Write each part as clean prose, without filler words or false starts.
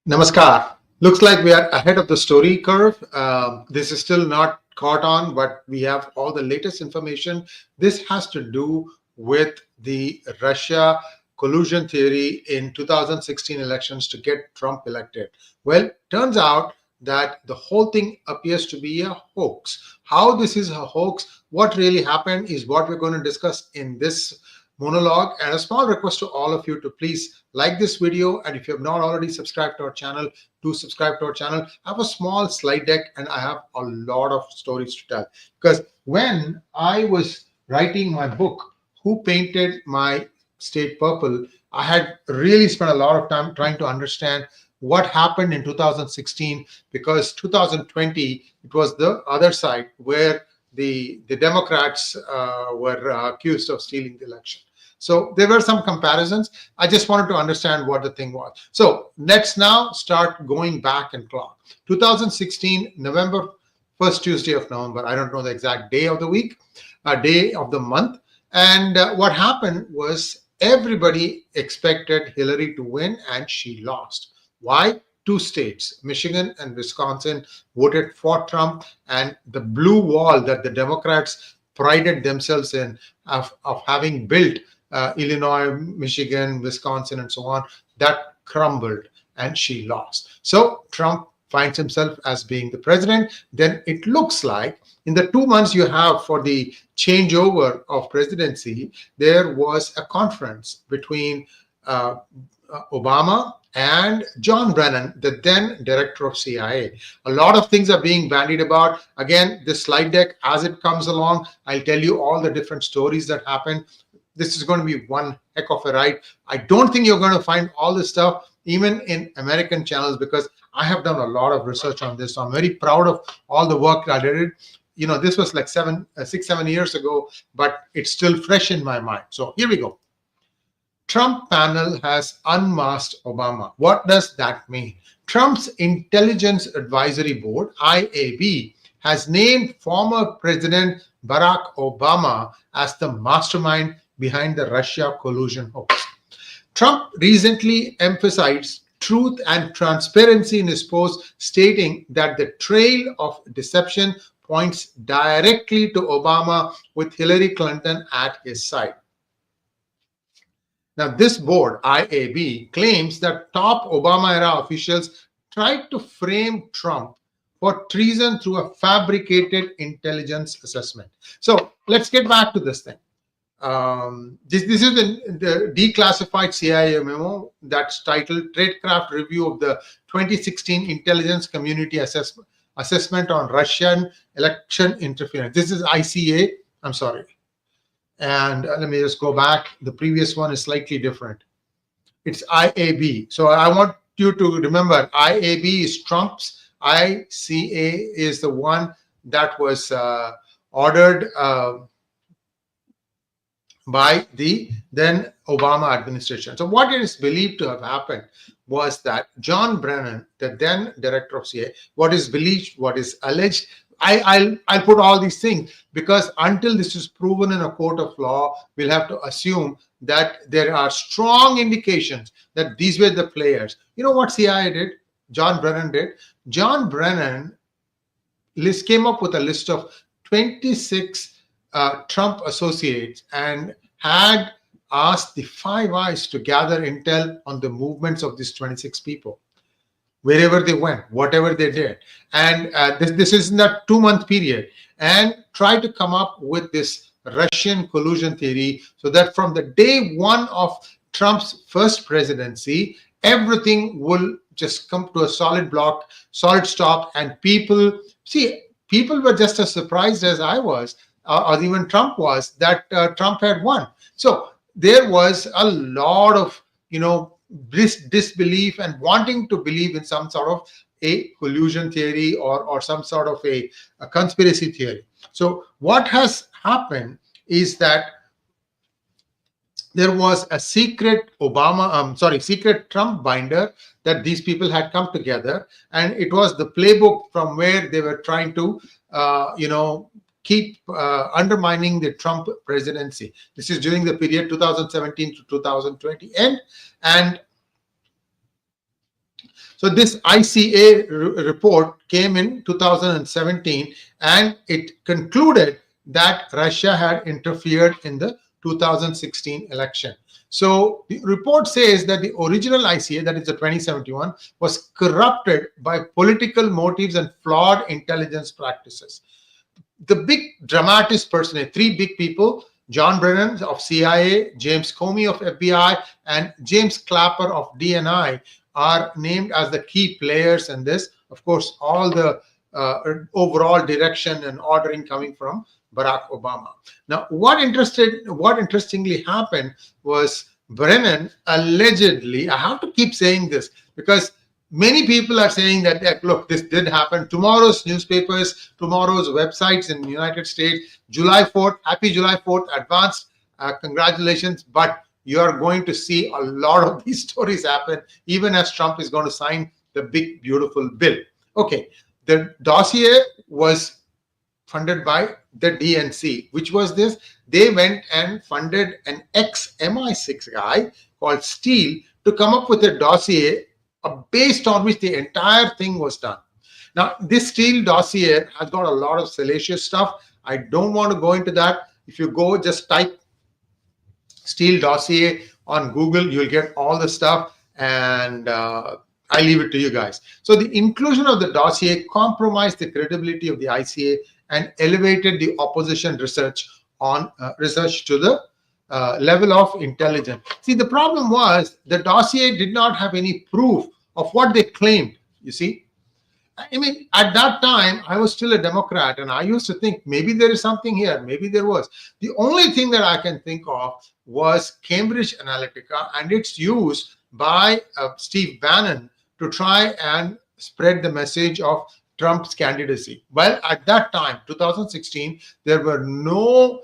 Namaskar. Looks like we are ahead of the story curve. This is still not caught on, but we have all the latest information. This has to do with the Russia collusion theory in 2016 elections to get Trump elected. Well, turns out that the whole thing appears to be a hoax. How this is a hoax, what really happened is what we're going to discuss in this monologue. And a small request to all of you to please like this video, and if you have not already subscribed to our channel, do subscribe to our channel. I have a small slide deck and I have a lot of stories to tell, because when I was writing my book, Who Painted My State Purple, I had really spent a lot of time trying to understand what happened in 2016, because 2020 it was the other side where the Democrats were accused of stealing the election. So there were some comparisons. I just wanted to understand what the thing was. So let's now start going back in clock. 2016, November, first Tuesday of November. I don't know the exact day of the week, day of the month. And what happened was everybody expected Hillary to win, and she lost. Why? Two states, Michigan and Wisconsin, voted for Trump, and the blue wall that the Democrats prided themselves in of having built Illinois, Michigan, Wisconsin, and so on, that crumbled and she lost. So Trump finds himself as being the president. Then it looks like in the 2 months you have for the changeover of presidency, there was a conference between Obama and John Brennan, the then director of CIA. A lot of things are being bandied about. Again, this slide deck, as it comes along, I'll tell you all the different stories that happened. This is going to be one heck of a ride. I don't think you're going to find all this stuff even in American channels, because I have done a lot of research on this. So I'm very proud of all the work I did. You know, this was like 6-7 years ago, but it's still fresh in my mind. So here we go. Trump panel has unmasked Obama. What does that mean? Trump's Intelligence Advisory Board, IAB, has named former President Barack Obama as the mastermind behind the Russia collusion hoax. Trump recently emphasized truth and transparency in his post, stating that the trail of deception points directly to Obama, with Hillary Clinton at his side. Now, this board, IAB, claims that top Obama-era officials tried to frame Trump for treason through a fabricated intelligence assessment. So let's get back to this thing. This is the declassified CIA memo that's titled Tradecraft Review of the 2016 Intelligence Community Assessment on Russian Election Interference. This is ICA. I'm sorry. And let me just go back. The previous one is slightly different. It's IAB. So I want you to remember, IAB is Trump's. ICA is the one that was ordered by the then Obama administration. So what is believed to have happened was that John Brennan, the then director of CIA, what is believed, what is alleged, I'll put all these things, because until this is proven in a court of law, we'll have to assume that there are strong indications that these were the players. You know what CIA did? John Brennan did. John Brennan came up with a list of 26 Trump associates and had asked the Five Eyes to gather intel on the movements of these 26 people, wherever they went, whatever they did. And this is in that 2-month period, and try to come up with this Russian collusion theory, so that from the day one of Trump's first presidency, everything will just come to a solid stop, and people were just as surprised as I was, or even Trump was, that Trump had won. So there was a lot of, disbelief and wanting to believe in some sort of a collusion theory or some sort of a conspiracy theory. So what has happened is that there was a secret secret Trump binder that these people had come together, and it was the playbook from where they were trying to, keep undermining the Trump presidency. This is during the period 2017 to 2020 end, and So this ICA report came in 2017, and it concluded that Russia had interfered in the 2016 election. So the report says that the original ICA, that is the 2071, was corrupted by political motives and flawed intelligence practices. The big dramatist personage, three big people, John Brennan of CIA, James Comey of FBI, and James Clapper of DNI, are named as the key players in this. Of course, all the overall direction and ordering coming from Barack Obama. Now, what interestingly happened was Brennan allegedly, I have to keep saying this because many people are saying that, look, this did happen. Tomorrow's newspapers, tomorrow's websites in the United States, July 4th, happy July 4th, advanced congratulations, but you are going to see a lot of these stories happen, even as Trump is going to sign the big, beautiful bill. Okay, the dossier was funded by the DNC. Which was this? They went and funded an ex-MI6 guy called Steele to come up with a dossier based on which the entire thing was done. Now, this Steele dossier has got a lot of salacious stuff. I don't want to go into that. If you go, just type Steele dossier on Google, you'll get all the stuff, and I leave it to you guys. So the inclusion of the dossier compromised the credibility of the ICA and elevated the opposition research to the level of intelligence. See, the problem was the dossier did not have any proof of what they claimed, you see. I mean, at that time, I was still a Democrat, and I used to think maybe there is something here, maybe there was. The only thing that I can think of was Cambridge Analytica and its use by Steve Bannon to try and spread the message of Trump's candidacy. Well, at that time, 2016, there were no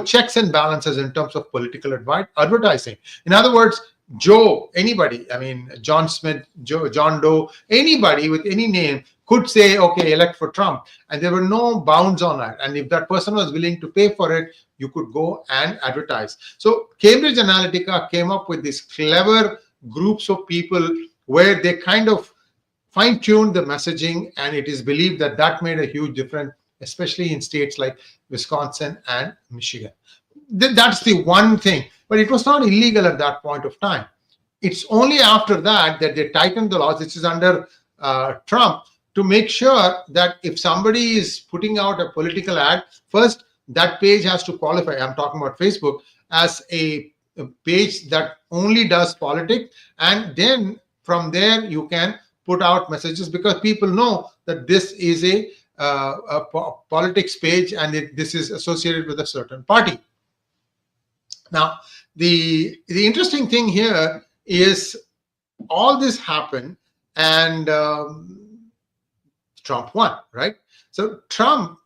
checks and balances in terms of political advertising. In other words, Joe, anybody, I mean, John Smith, John Doe, anybody with any name could say, okay, elect for Trump. And there were no bounds on that. And if that person was willing to pay for it, you could go and advertise. So Cambridge Analytica came up with these clever groups of people where they kind of fine-tuned the messaging, and it is believed that that made a huge difference, especially in states like Wisconsin and Michigan. That's the one thing. But it was not illegal at that point of time. It's only after that that they tightened the laws. This is under Trump, to make sure that if somebody is putting out a political ad, first that page has to qualify. I'm talking about Facebook as a page that only does politics, and then from there you can put out messages, because people know that this is a politics page and this is associated with a certain party. Now, the interesting thing here is all this happened and Trump won, right? So Trump,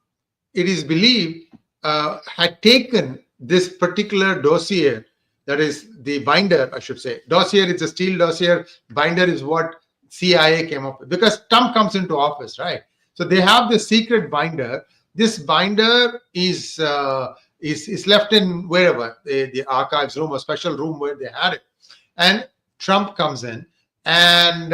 it is believed, had taken this particular dossier, that is the binder, I should say. Dossier is a Steele dossier. Binder is what CIA came up with, because Trump comes into office, right? So they have this secret binder. This binder is left in wherever, the archives room, a special room where they had it. And Trump comes in, and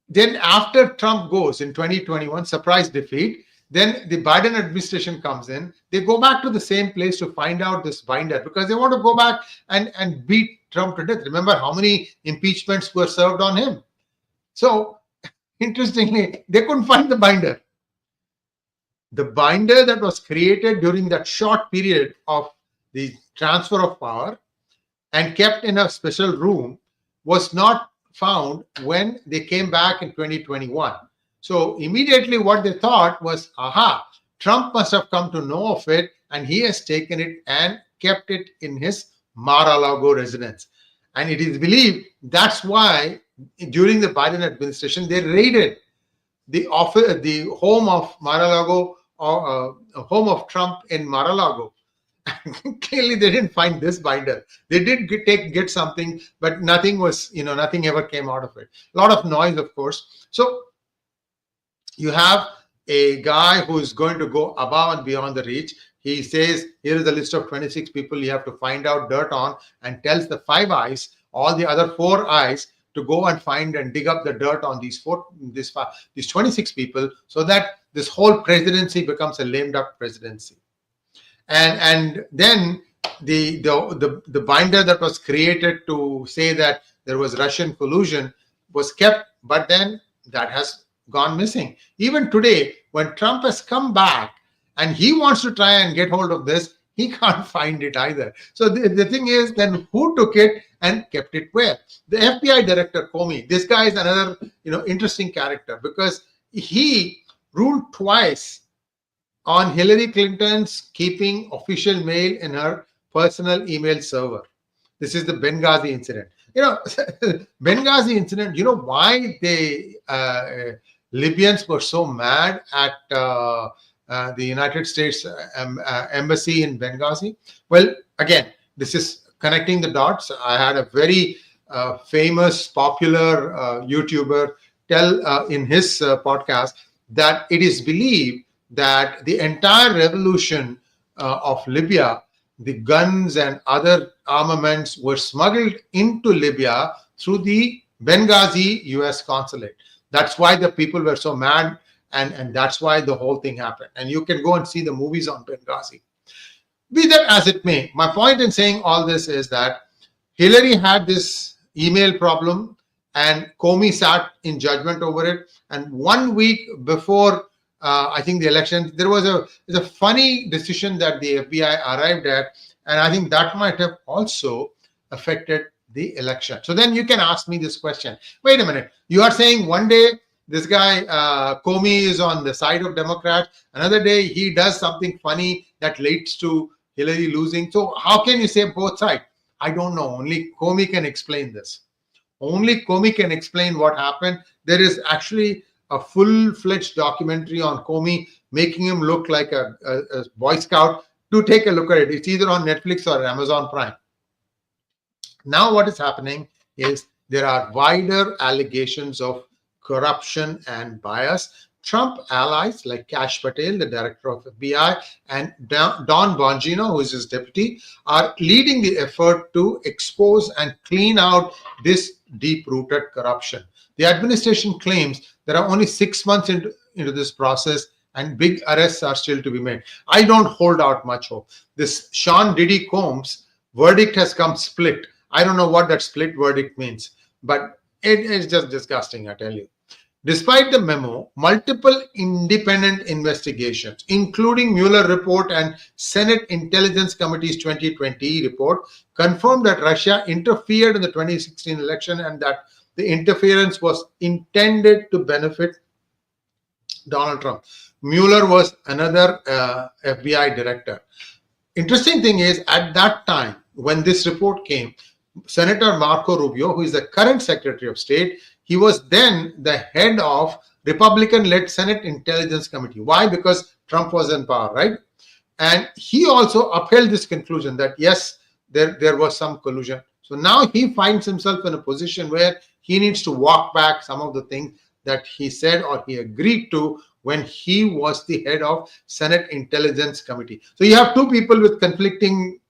then after Trump goes in 2021, surprise defeat, then the Biden administration comes in. They go back to the same place to find out this binder, because they want to go back and beat Trump to death. Remember how many impeachments were served on him. So interestingly, they couldn't find the binder. The binder that was created during that short period of the transfer of power and kept in a special room was not found when they came back in 2021. So immediately what they thought was, aha, Trump must have come to know of it, and he has taken it and kept it in his Mar-a-Lago residence. And it is believed that's why during the Biden administration, they raided the office, the home of Mar-a-Lago, or home of Trump in Mar-a-Lago. Clearly, they didn't find this binder. They did get something, but nothing was, nothing ever came out of it. A lot of noise, of course. So you have a guy who is going to go above and beyond the reach. He says, here is the list of 26 people you have to find out dirt on, and tells the Five Eyes all the other 4 eyes to go and find and dig up the dirt on these 26 people, so that this whole presidency becomes a lame duck presidency. And then the binder that was created to say that there was Russian collusion was kept, but then that has gone missing. Even today, when Trump has come back and he wants to try and get hold of this, he can't find it either. So the thing is, then who took it and kept it where? The FBI director, Comey. This guy is another interesting character, because he ruled twice on Hillary Clinton's keeping official mail in her personal email server. This is the Benghazi incident. Benghazi incident, why the Libyans were so mad at the United States embassy in Benghazi? Well, again, this is connecting the dots. I had a very famous, popular YouTuber tell in his podcast that it is believed that the entire revolution of Libya, the guns and other armaments, were smuggled into Libya through the Benghazi US consulate. That's why the people were so mad, and that's why the whole thing happened. And you can go and see the movies on Benghazi. Be that as it may, my point in saying all this is that Hillary had this email problem, and Comey sat in judgment over it. And 1 week before I think the election, there was a funny decision that the FBI arrived at, and I think that might have also affected the election. So then you can ask me this question. Wait a minute. You are saying one day this guy Comey is on the side of Democrats, another day he does something funny that leads to Hillary losing. So how can you say both sides? I don't know. Only Comey can explain this. Only Comey can explain what happened. There is actually a full-fledged documentary on Comey, making him look like a Boy Scout. Do take a look at it. It's either on Netflix or Amazon Prime. Now what is happening is there are wider allegations of corruption and bias. Trump allies like 𝗏𝗏 Patel, the director of FBI, and Don Bongino, who is his deputy, are leading the effort to expose and clean out this deep-rooted corruption. The administration claims there are only 6 months into this process, and big arrests are still to be made. I don't hold out much hope. This Sean Diddy Combs verdict has come split. I don't know what that split verdict means, but it is just disgusting, I tell you. Despite the memo, multiple independent investigations, including Mueller report and Senate Intelligence Committee's 2020 report, confirmed that Russia interfered in the 2016 election and that the interference was intended to benefit Donald Trump. Mueller was another FBI director. Interesting thing is, at that time, when this report came, Senator Marco Rubio, who is the current Secretary of State, he was then the head of Republican-led Senate Intelligence Committee. Why? Because Trump was in power, right? And he also upheld this conclusion that, yes, there was some collusion. So now he finds himself in a position where he needs to walk back some of the things that he said or he agreed to when he was the head of Senate Intelligence Committee. So you have two people with conflicting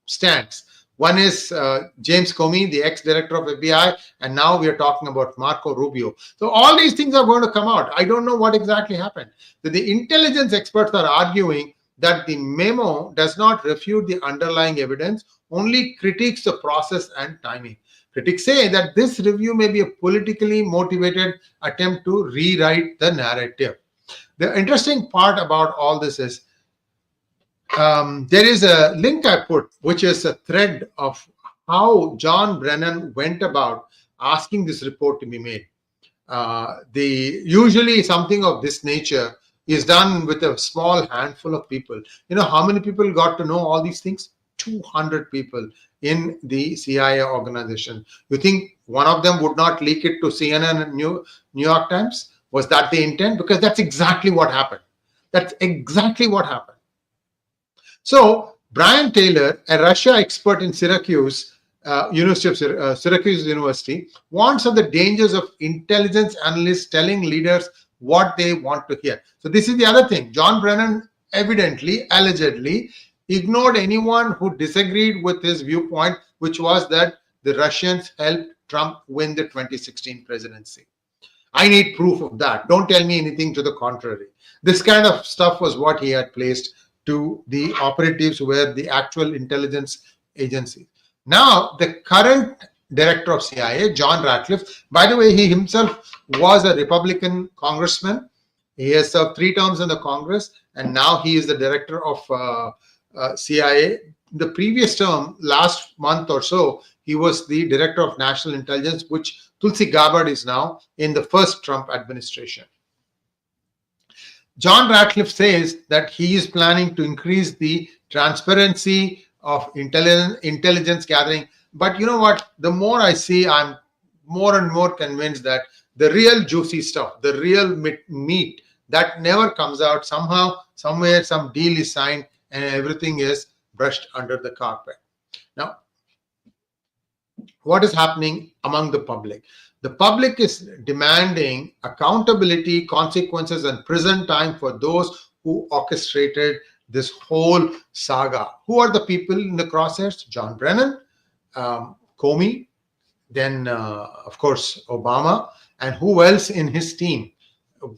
stands. One is James Comey, the ex-director of FBI, and now we are talking about Marco Rubio. So all these things are going to come out. I don't know what exactly happened. The intelligence experts are arguing that the memo does not refute the underlying evidence, only critiques the process and timing. Critics say that this review may be a politically motivated attempt to rewrite the narrative. The interesting part about all this is there is a link I put, which is a thread of how John Brennan went about asking this report to be made. Usually something of this nature is done with a small handful of people. You know how many people got to know all these things? 200 people in the CIA organization. You think one of them would not leak it to CNN and New York Times? Was that the intent? Because that's exactly what happened. That's exactly what happened. So Brian Taylor, a Russia expert in Syracuse University, warns of the dangers of intelligence analysts telling leaders what they want to hear. So this is the other thing. John Brennan evidently, allegedly, ignored anyone who disagreed with his viewpoint, which was that the Russians helped Trump win the 2016 presidency. I need proof of that. Don't tell me anything to the contrary. This kind of stuff was what he had placed to the operatives who were the actual intelligence agencies. Now, the current director of CIA, John Ratcliffe, by the way, he himself was a Republican congressman. He has served 3 terms in the Congress, and now he is the director of CIA. The previous term, last month or so, he was the director of national intelligence, which 𝗠𝗢𝗙 𝗄𝗏 is now in the first Trump administration. John Ratcliffe says that he is planning to increase the transparency of intelligence gathering. But you know what? The more I see, I'm more and more convinced that the real juicy stuff, the real meat, that never comes out. Somehow, somewhere, some deal is signed and everything is brushed under the carpet. Now, what is happening among the public? The public is demanding accountability, consequences, and prison time for those who orchestrated this whole saga. Who are the people in the crosshairs? John Brennan, Comey, then of course Obama, and who else in his team?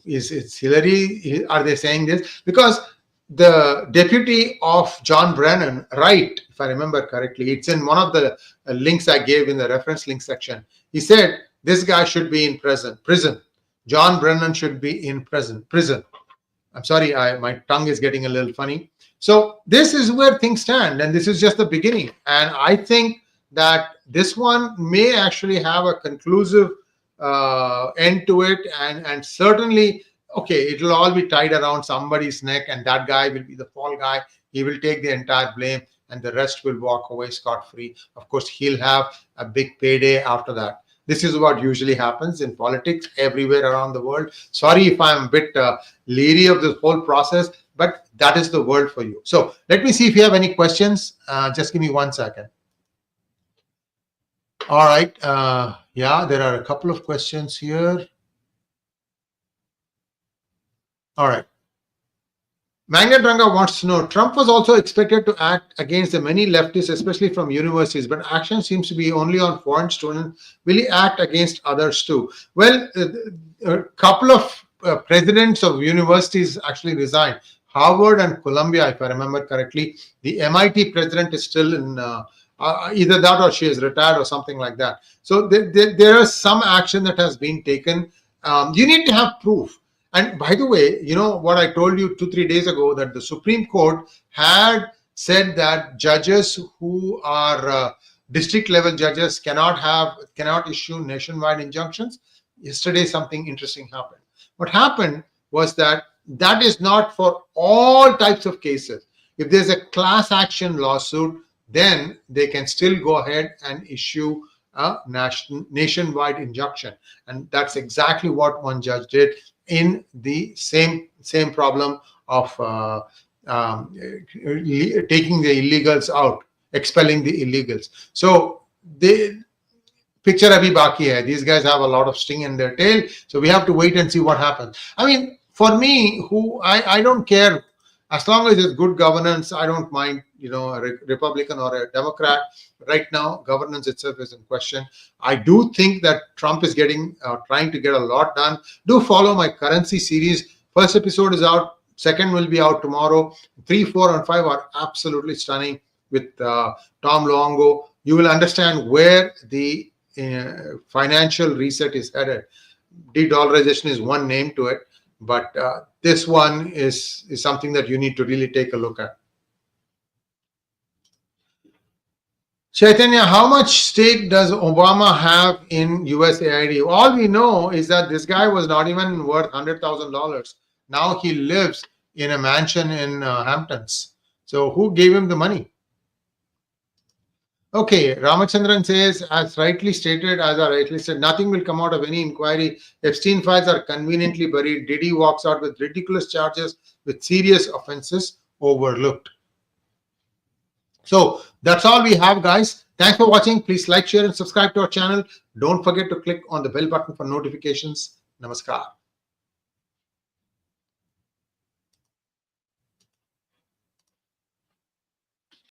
Is Hillary? Are they saying this? Because the deputy of John Brennan, Wright, if I remember correctly, it's in one of the links I gave in the reference link section. He said this guy should be in prison. John Brennan should be in prison. I'm sorry, my tongue is getting a little funny. So this is where things stand, and this is just the beginning. And I think that this one may actually have a conclusive end to it, and certainly, okay, it'll all be tied around somebody's neck, and that guy will be the fall guy. He will take the entire blame, and the rest will walk away scot-free. Of course, he'll have a big payday after that. This is what usually happens in politics everywhere around the world. Sorry if I'm a bit leery of this whole process, but that is the world for you. So let me see if you have any questions. Just give me 1 second. All right. Yeah, there are a couple of questions here. All right. Magnet Ranga wants to know, Trump was also expected to act against the many leftists, especially from universities, but action seems to be only on foreign students. Will he act against others too? Well, a couple of presidents of universities actually resigned. Harvard and Columbia, if I remember correctly. The MIT president is still in either that or she is retired or something like that. So there is some action that has been taken. You need to have proof. And by the way, you know what I told you 2-3 days ago, that the Supreme Court had said that judges who are district level judges cannot issue nationwide injunctions. Yesterday, something interesting happened. What happened was that is not for all types of cases. If there's a class action lawsuit, then they can still go ahead and issue a nationwide injunction. And that's exactly what one judge did in the same problem of taking the illegals out, expelling the illegals. So they picture abhi baki hai. These guys have a lot of sting in their tail. So we have to wait and see what happens. I mean, for me, I don't care. As long as it's good governance, I don't mind, you know, a Republican or a Democrat. Right now, governance itself is in question. I do think that Trump is trying to get a lot done. Do follow my currency series. First episode is out. Second will be out tomorrow. 3, 4, and 5 are absolutely stunning with Tom Luongo. You will understand where the financial reset is headed. De-dollarization is one name to it. But this one is something that you need to really take a look at. Chaitanya, how much stake does Obama have in USAID? All we know is that this guy was not even worth $100,000. Now he lives in a mansion in Hamptons. So who gave him the money? Okay, Ramachandran says, as I rightly said, nothing will come out of any inquiry. Epstein files are conveniently buried. Diddy walks out with ridiculous charges with serious offenses overlooked. So that's all we have, guys. Thanks for watching. Please like, share, and subscribe to our channel. Don't forget to click on the bell button for notifications. Namaskar.